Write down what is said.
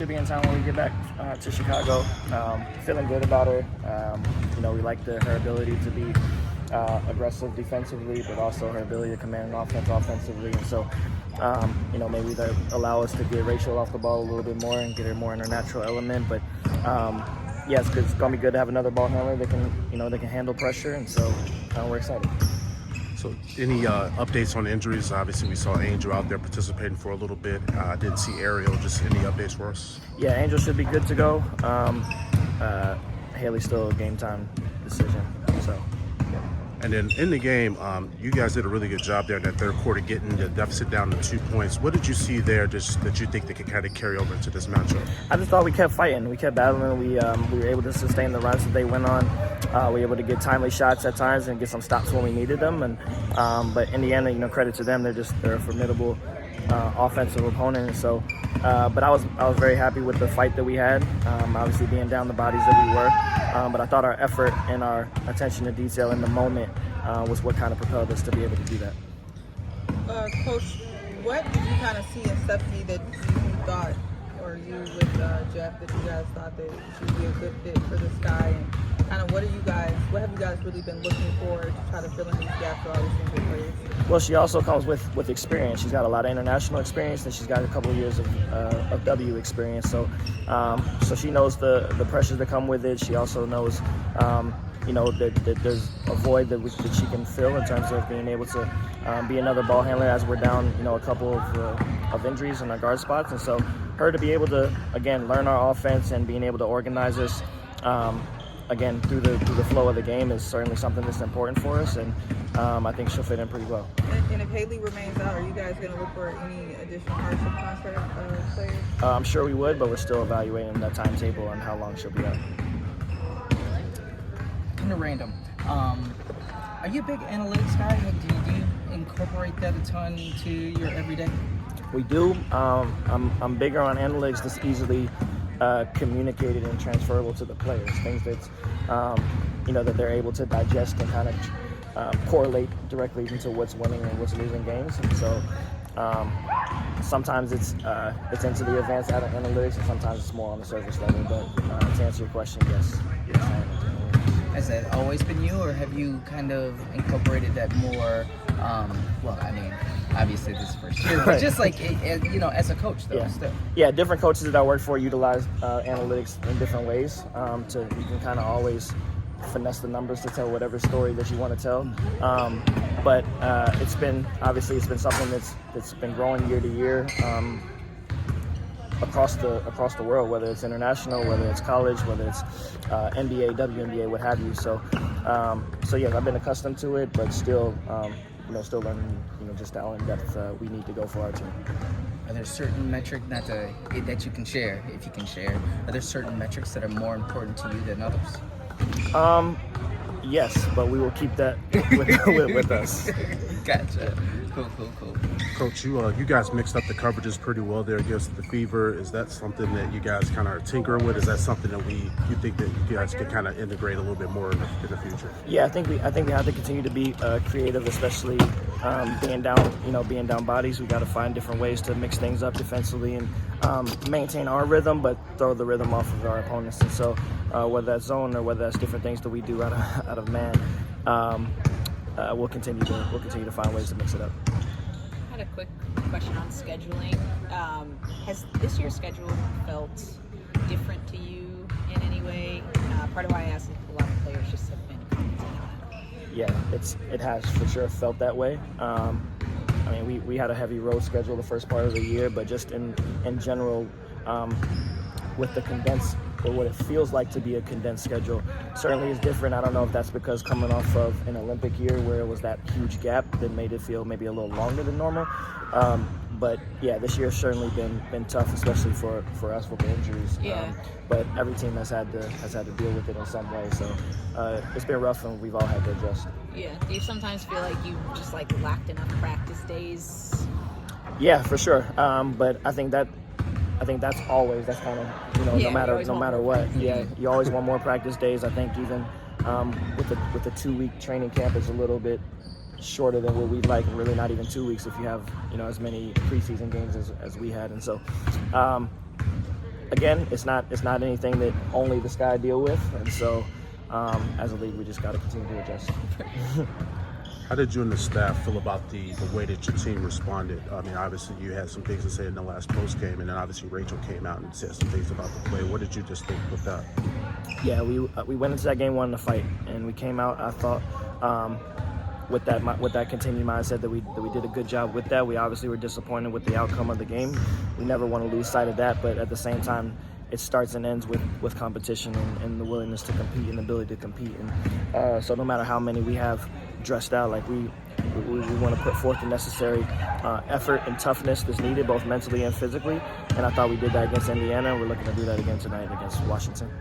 She'll be in town when we get back to Chicago. Feeling good about her. We like her ability to be aggressive defensively, but also her ability to command an offense offensively. And so, maybe that allow us to get Rachel off the ball a little bit more and get her more in her natural element. But it's going to be good to have another ball handler that can handle pressure. And so we're excited. So any updates on injuries? Obviously, we saw Angel out there participating for a little bit. Didn't see Ariel. Just any updates for us? Yeah, Angel should be good to go. Haley's still a game time decision. So. And then in the game, you guys did a really good job there in that third quarter, getting the deficit down to 2 points. What did you see there just that you think that could kind of carry over into this matchup? I just thought we kept fighting. We kept battling. We were able to sustain the runs that they went on. We were able to get timely shots at times and get some stops when we needed them. And but Indiana, credit to them. They're a formidable offensive opponent. And so, but I was very happy with the fight that we had. Obviously, being down the bodies that we were. But I thought our effort and our attention to detail in the moment was what kind of propelled us to be able to do that. Coach, what did you kind of see in Stephanie that you thought, or you with Jeff, that you guys thought that she would be a good fit for this guy? And kind of what have you guys really been looking for to try to fill in these gaps for all these single players? Well, she also comes with experience. She's got a lot of international experience, and she's got a couple of years of W experience. So she knows the pressures that come with it. She also knows, that there's a void that she can fill in terms of being able to be another ball handler as we're down, a couple of injuries in our guard spots. And so her to be able to, again, learn our offense and being able to organize us, again, through the flow of the game is certainly something that's important for us, and I think she'll fit in pretty well. And if Haley remains out, are you guys going to look for any additional hardship contract players? I'm sure we would, but we're still evaluating the timetable on how long she'll be out. Kind of random. Are you a big analytics guy? Do you incorporate that a ton into your everyday? We do. I'm bigger on analytics that's easily communicated and transferable to the players. Things that that they're able to digest and kind of correlate directly into what's winning and what's losing games. And so sometimes it's into the advanced analytics, and sometimes it's more on the surface level. But to answer your question, yes. Has that always been you, or have you kind of incorporated that more? Obviously this is first year, but right. Just like, as a coach, though, still. Yeah, different coaches that I work for utilize analytics in different ways. You can kind of always finesse the numbers to tell whatever story that you want to tell. But it's been something that's been growing year to year. Across the world, whether it's international, whether it's college, whether it's NBA, WNBA, what have you. So yeah, I've been accustomed to it, but still learning, just how in depth we need to go for our team. Are there certain metrics that you can share, if you can share? Are there certain metrics that are more important to you than others? Yes, but we will keep that with us. Gotcha. Cool. Coach, you guys mixed up the coverages pretty well there against the Fever. Is that something that you guys kind of are tinkering with? Is that something that you think that you guys can kind of integrate a little bit more in the future? Yeah, I think we have to continue to be creative, especially being down bodies. We got to find different ways to mix things up defensively and maintain our rhythm, but throw the rhythm off of our opponents. And so whether that's zone or whether that's different things that we do out of man, we'll continue to find ways to mix it up. I had a quick question on scheduling. Has this year's schedule felt different to you in any way? Part of why I asked if a lot of players just have been commenting on it. Yeah, it has for sure felt that way. We had a heavy road schedule the first part of the year, but just in general, with the condensed, or what it feels like to be a condensed schedule, certainly is different. I don't know if that's because coming off of an Olympic year where it was that huge gap that made it feel maybe a little longer than normal. But yeah, this year's certainly been tough, especially for us with the injuries. Yeah. But every team has had to deal with it in some way. So it's been rough, and we've all had to adjust. Yeah. Do you sometimes feel like you just lacked enough practice days? Yeah, for sure. But I think that's kind of no matter what. Yeah, you always want more practice days. I think even with the 2-week training camp is a little bit shorter than what we'd like, and really not even 2 weeks if you have as many preseason games as we had. And so again, it's not anything that only the Sky deal with, and so as a league, we just got to continue to adjust. How did you and the staff feel about the way that your team responded? I mean, obviously you had some things to say in the last post game, and then obviously Rachel came out and said some things about the play. What did you just think with that? Yeah, we went into that game wanting to fight, and we came out, I thought, with that continued mindset that we did a good job with that. We obviously were disappointed with the outcome of the game. We never want to lose sight of that, but at the same time, it starts and ends with competition and the willingness to compete and the ability to compete. And so no matter how many we have dressed out, like we want to put forth the necessary effort and toughness that's needed, both mentally and physically. And I thought we did that against Indiana, and we're looking to do that again tonight against Washington.